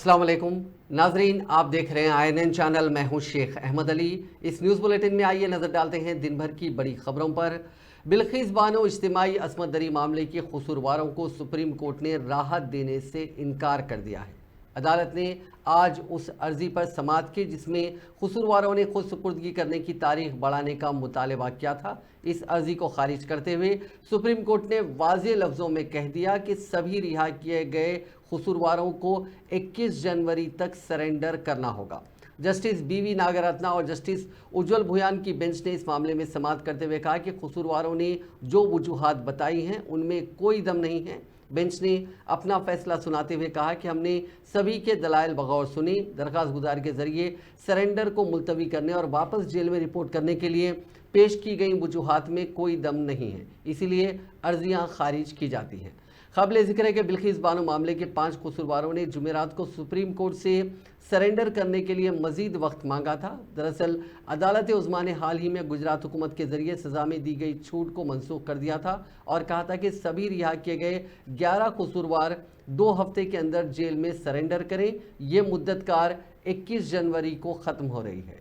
अस्सलाम वालेकुम नाजरीन, आप देख रहे हैं INN चैनल। मैं हूं शेख अहमद अली। इस न्यूज़ बुलेटिन में आइए नज़र डालते हैं दिन भर की बड़ी खबरों पर। बिल्किस बानो इज्तिमाई असमत दरी मामले के कसूरवारों को सुप्रीम कोर्ट ने राहत देने से इनकार कर दिया है। अदालत ने आज उस अर्जी पर समाअत की जिसमें कसूरवारों ने खुद सुपुर्दगी करने की तारीख बढ़ाने का मुतालबा किया था। इस अर्जी को खारिज करते हुए सुप्रीम कोर्ट ने वाज़ेह लफ्ज़ों में कह दिया कि सभी रिहा किए गए कसूरवारों को 21 जनवरी तक सरेंडर करना होगा। जस्टिस BV नागरत्ना और जस्टिस उज्ज्वल भुयान की बेंच ने इस मामले में समाअत करते हुए कहा कि कसूरवारों ने जो वजूहात बताई हैं उनमें कोई दम नहीं है। बेंच ने अपना फैसला सुनाते हुए कहा कि हमने सभी के दलाइल बगौर सुनी। दरख्वास्त गुजार के जरिए सरेंडर को मुलतवी करने और वापस जेल में रिपोर्ट करने के लिए पेश की गई वजूहात में कोई दम नहीं है, इसीलिए अर्जियां खारिज की जाती हैं। काबिल जिक्र है कि बिल्किस बानो मामले के 5 कसूरवारों ने जुमेरात को सुप्रीम कोर्ट से सरेंडर करने के लिए मजीद वक्त मांगा था। दरअसल अदालत उज़्मा ने हाल ही में गुजरात हुकूमत के जरिए सजा में दी गई छूट को मनसूख कर दिया था और कहा था कि सभी रिहा किए गए 11 कसूरवार 2 हफ्ते के अंदर जेल में सरेंडर करें। ये मुद्दत कार 21 जनवरी को ख़त्म हो रही है।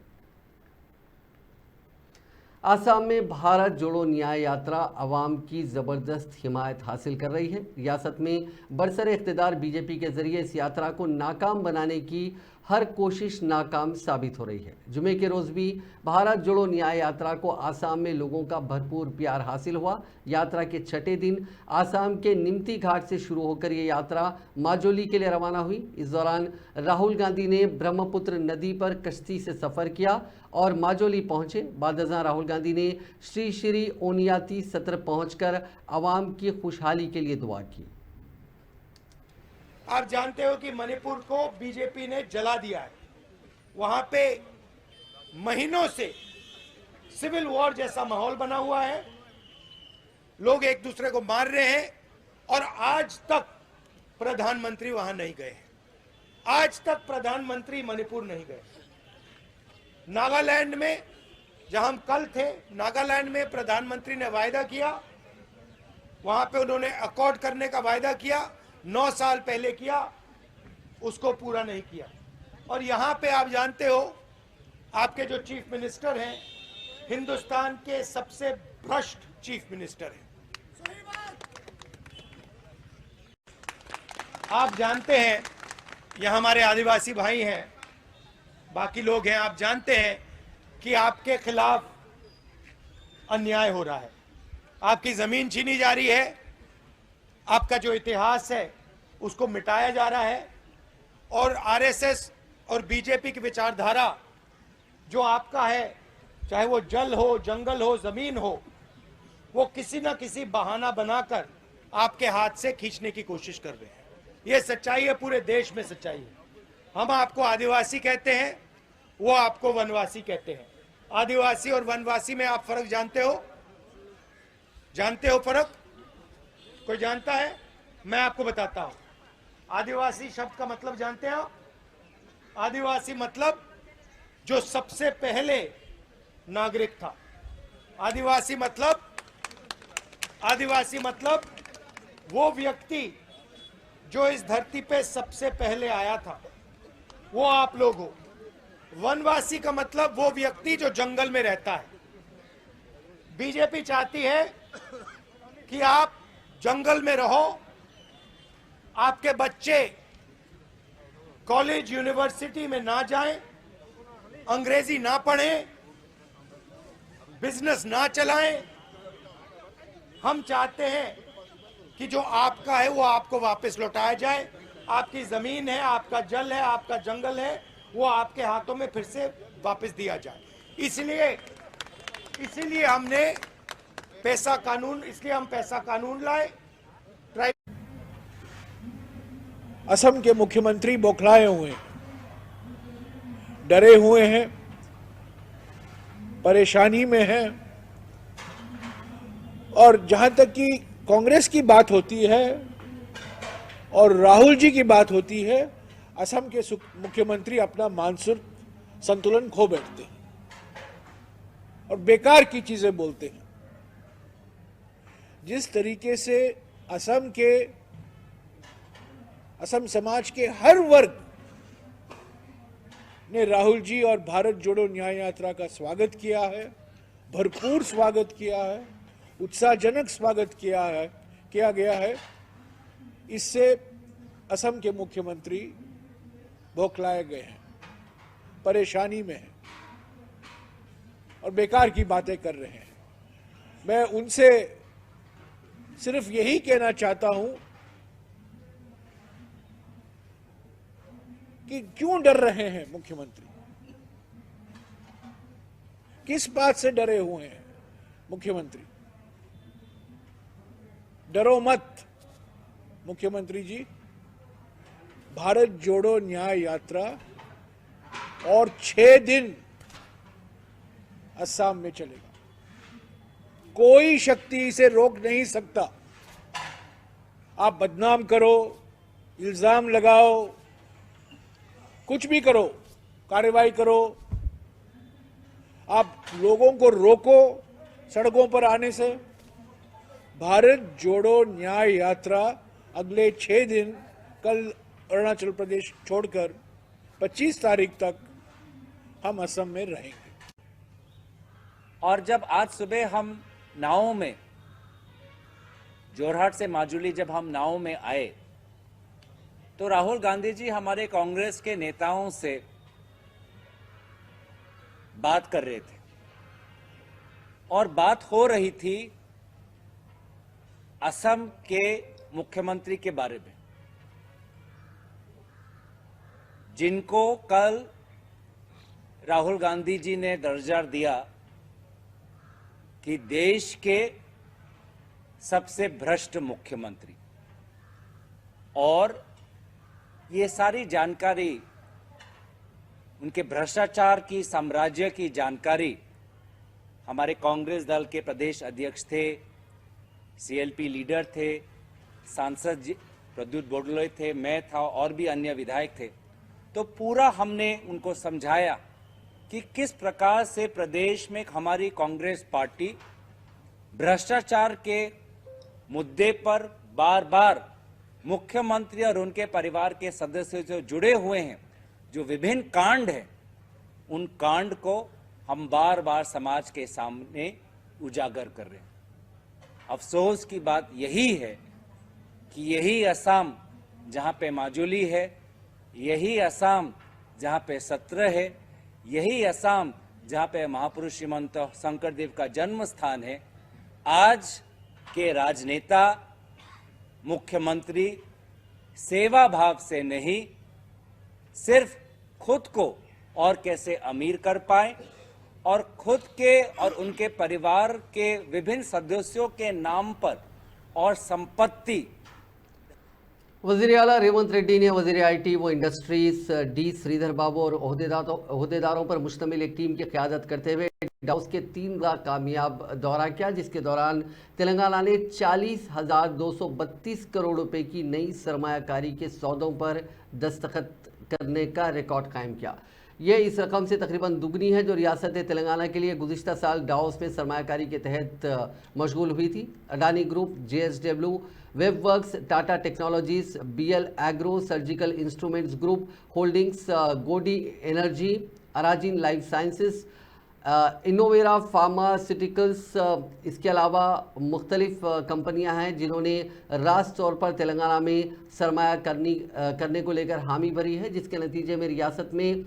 आसाम में भारत जोड़ो न्याय यात्रा अवाम की ज़बरदस्त हिमायत हासिल कर रही है। रियासत में बरसरे इक़्तिदार BJP के ज़रिए इस यात्रा को नाकाम बनाने की हर कोशिश नाकाम साबित हो रही है। जुमे के रोज़ भी भारत जोड़ो न्याय यात्रा को आसाम में लोगों का भरपूर प्यार हासिल हुआ। यात्रा के छठे दिन आसाम के निमती घाट से शुरू होकर ये यात्रा माजोली के लिए रवाना हुई। इस दौरान राहुल गांधी ने ब्रह्मपुत्र नदी पर कश्ती से सफ़र किया और माजोली पहुंचे। बादशाह राहुल गांधी ने श्री श्री ओनियाती सत्र पहुंचकर आवाम की खुशहाली के लिए दुआ की। आप जानते हो कि मणिपुर को बीजेपी ने जला दिया है। वहां पे महीनों से सिविल वॉर जैसा माहौल बना हुआ है, लोग एक दूसरे को मार रहे हैं और आज तक प्रधानमंत्री वहां नहीं गए। आज तक प्रधानमंत्री मणिपुर नहीं गए। नागालैंड में जहां हम कल थे, नागालैंड में प्रधानमंत्री ने वायदा किया, वहां पे उन्होंने अकॉर्ड करने का वायदा किया, 9 साल पहले किया, उसको पूरा नहीं किया। और यहां पे आप जानते हो आपके जो चीफ मिनिस्टर हैं, हिंदुस्तान के सबसे भ्रष्ट चीफ मिनिस्टर हैं। आप जानते हैं, यह हमारे आदिवासी भाई हैं, बाकी लोग हैं, आप जानते हैं कि आपके खिलाफ अन्याय हो रहा है, आपकी जमीन छीनी जा रही है, आपका जो इतिहास है उसको मिटाया जा रहा है और RSS और BJP की विचारधारा जो आपका है, चाहे वो जल हो, जंगल हो, जमीन हो, वो किसी ना किसी बहाना बनाकर आपके हाथ से खींचने की कोशिश कर रहे हैं। ये सच्चाई है, पूरे देश में सच्चाई है। हम आपको आदिवासी कहते हैं, वो आपको वनवासी कहते हैं। आदिवासी और वनवासी में आप फर्क जानते हो? जानते हो फर्क? कोई जानता है? मैं आपको बताता हूं। आदिवासी शब्द का मतलब जानते हैं आप? आदिवासी मतलब जो सबसे पहले नागरिक था। आदिवासी मतलब वो व्यक्ति जो इस धरती पे सबसे पहले आया था, वो आप लोग हो। वनवासी का मतलब वो व्यक्ति जो जंगल में रहता है। बीजेपी चाहती है कि आप जंगल में रहो, आपके बच्चे कॉलेज यूनिवर्सिटी में ना जाएं, अंग्रेजी ना पढ़ें, बिजनेस ना चलाएं। हम चाहते हैं कि जो आपका है वो आपको वापस लौटाया जाए। आपकी जमीन है, आपका जल है, आपका जंगल है, वो आपके हाथों में फिर से वापस दिया जाए। इसीलिए हमने पैसा कानून, इसलिए हम पैसा कानून लाए। असम के मुख्यमंत्री बौखलाए हुए हैं, डरे हुए हैं, परेशानी में हैं। और जहां तक कि कांग्रेस की बात होती है और राहुल जी की बात होती है, असम के मुख्यमंत्री अपना मानसिक संतुलन खो बैठते हैं और बेकार की चीजें बोलते हैं। जिस तरीके से असम समाज के हर वर्ग ने राहुल जी और भारत जोड़ो न्याय यात्रा का स्वागत किया है, भरपूर स्वागत किया है, उत्साहजनक स्वागत किया गया है। इससे असम के मुख्यमंत्री बौखलाए गए हैं, परेशानी में हैं और बेकार की बातें कर रहे हैं। मैं उनसे सिर्फ यही कहना चाहता हूं कि क्यों डर रहे हैं मुख्यमंत्री, किस बात से डरे हुए हैं मुख्यमंत्री? डरो मत मुख्यमंत्री जी। भारत जोड़ो न्याय यात्रा और 6 दिन असम में चलेगा, कोई शक्ति इसे रोक नहीं सकता। आप बदनाम करो, इल्जाम लगाओ, कुछ भी करो, कार्रवाई करो, आप लोगों को रोको सड़कों पर आने से। भारत जोड़ो न्याय यात्रा अगले 6 दिन, कल अरुणाचल प्रदेश छोड़कर 25 तारीख तक हम असम में रहेंगे। और जब आज सुबह हम नावों में, जोरहाट से माजुली जब हम नावों में आए, तो राहुल गांधी जी हमारे कांग्रेस के नेताओं से बात कर रहे थे और बात हो रही थी असम के मुख्यमंत्री के बारे में, जिनको कल राहुल गांधी जी ने दर्जा दिया कि देश के सबसे भ्रष्ट मुख्यमंत्री। और ये सारी जानकारी, उनके भ्रष्टाचार की, साम्राज्य की जानकारी हमारे कांग्रेस दल के प्रदेश अध्यक्ष थे, सीएलपी लीडर थे, सांसद प्रद्युत बोडोले थे, मैं था और भी अन्य विधायक थे। तो पूरा हमने उनको समझाया कि किस प्रकार से प्रदेश में हमारी कांग्रेस पार्टी भ्रष्टाचार के मुद्दे पर बार बार मुख्यमंत्री और उनके परिवार के सदस्यों से जुड़े हुए हैं, जो विभिन्न कांड हैं, उन कांड को हम बार बार समाज के सामने उजागर कर रहे हैं। अफसोस की बात यही है कि यही असम जहां पे माजुली है, यही असम जहां पे सत्र है, यही असम जहां पे महापुरुष श्रीमंत शंकरदेव का जन्म स्थान है, आज के राजनेता, मुख्यमंत्री सेवा भाव से नहीं, सिर्फ खुद को और कैसे अमीर कर पाए और खुद के और उनके परिवार के विभिन्न सदस्यों के नाम पर और संपत्ति। वज़ीर आला रेवंत रेड्डी ने वज़ीर आईटी व इंडस्ट्रीज डी श्रीधर बाबू और ओहदेदारों पर मुश्तमिल एक टीम की क़यादत करते हुए डाउस के 3 का कामयाब दौरा किया, जिसके दौरान तेलंगाना ने 40,232 करोड़ रुपए की नई सरमायाकारी के सौदों पर दस्तखत करने का रिकॉर्ड कायम किया। यह इस रकम से तकरीबन दुगनी है जो रियासत तेलंगाना के लिए गुज़िश्ता साल डाउस में सरमायाकारी के तहत मशगूल हुई थी। Adani group, JSW, Webworks, Tata technologies, BL agro, surgical instruments group holdings, Godi energy, Aragen life sciences, Innovera pharmaceuticals, इसके अलावा मुख्तलिफ कंपनियां हैं जिन्होंने रास्त तौर पर तेलंगाना में सरमाया करने को लेकर हामी भरी है, जिसके नतीजे में रियासत में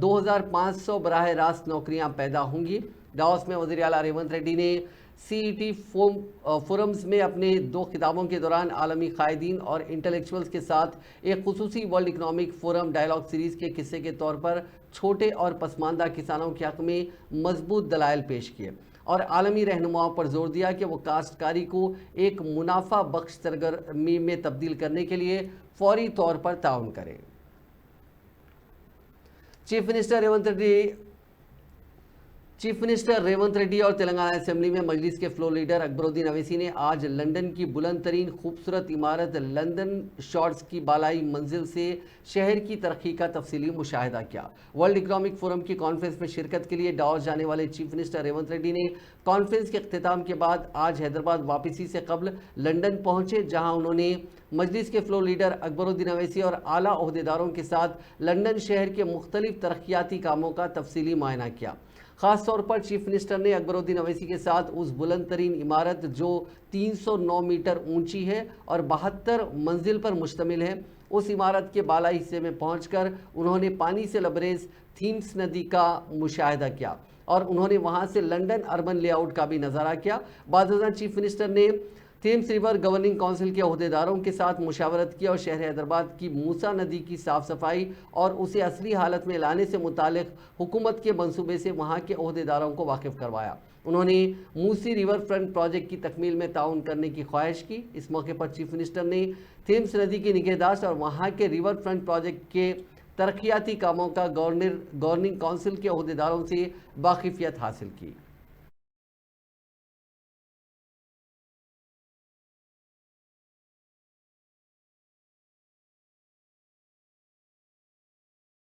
2500 बराह रास्त नौकरियां पैदा होंगी। डाउस में वज़ीर आला रेवंत रेड्डी ने CET फोरम्स में अपने 2 खिताबों के दौरान आलमी कायदीन और इंटेलेक्चुअल्स के साथ एक खुसूसी world economic forum dialogue series के हिस्से के तौर पर छोटे और पसमानदा किसानों के हक़ में मजबूत दलाइल पेश किए और आलमी रहनुमाओं पर जोर दिया कि वो काश्तकारी को एक मुनाफा बख्श सरगर्मी में तब्दील करने के लिए फौरी तौर पर ताउन करें। चीफ मिनिस्टर रेवंत रेड्डी और तेलंगाना असेंबली में मजलिस के फ्लोर लीडर अकबरुद्दीन अवैसी ने आज लंदन की बुलंद तरीन खूबसूरत इमारत लंदन शॉर्ट्स की बालाई मंजिल से शहर की तरक्की का तफसीली मुशाहिदा किया। वर्ल्ड इकनॉमिक फोरम की कॉन्फ्रेंस में शिरकत के लिए डाउस जाने वाले चीफ मिनिस्टर रेवंत रेड्डी ने कॉन्फ्रेंस के अख्तिताम के बाद आज हैदराबाद वापसी से कबल लंदन पहुंचे, जहां उन्होंने मजलिस के फ्लोर लीडर अकबरुद्दीन अवैसी और आला ओहदेदारों के साथ लंदन शहर के मुख्तलिफ तरक्याती कामों का तफसीली मुआयना किया। खास तौर पर चीफ मिनिस्टर ने अकबरुद्दीन अवैसी के साथ उस बुलंद तरीन इमारत जो 309 मीटर ऊंची है और 72 मंजिल पर मुश्तमिल है, उस इमारत के बालाई हिस्से में पहुंचकर उन्होंने पानी से लबरेज थीम्स नदी का मुशाहिदा किया और उन्होंने वहां से लंदन अर्बन लेआउट का भी नज़ारा किया। बाद चीफ मिनिस्टर ने थेम्स रिवर गवर्निंग काउंसिल के अहदेदारों के साथ मुशावरत किया और शहर हैदराबाद की मूसा नदी की साफ़ सफाई और उसे असली हालत में लाने से मुतालिक हुकूमत के मंसूबे से वहाँ के अहदेदारों को वाकिफ़ करवाया। उन्होंने मूसी रिवर फ्रंट प्रोजेक्ट की तकमील में ताउन करने की ख्वाहिश की। इस मौके पर चीफ मिनिस्टर ने थेम्स नदी की निगहदाश्त और वहाँ के रिवर फ्रंट प्रोजेक्ट के तरक्याती कामों का गवर्निंग काउंसिल के अहदेदारों से वाकिफियत हासिल की।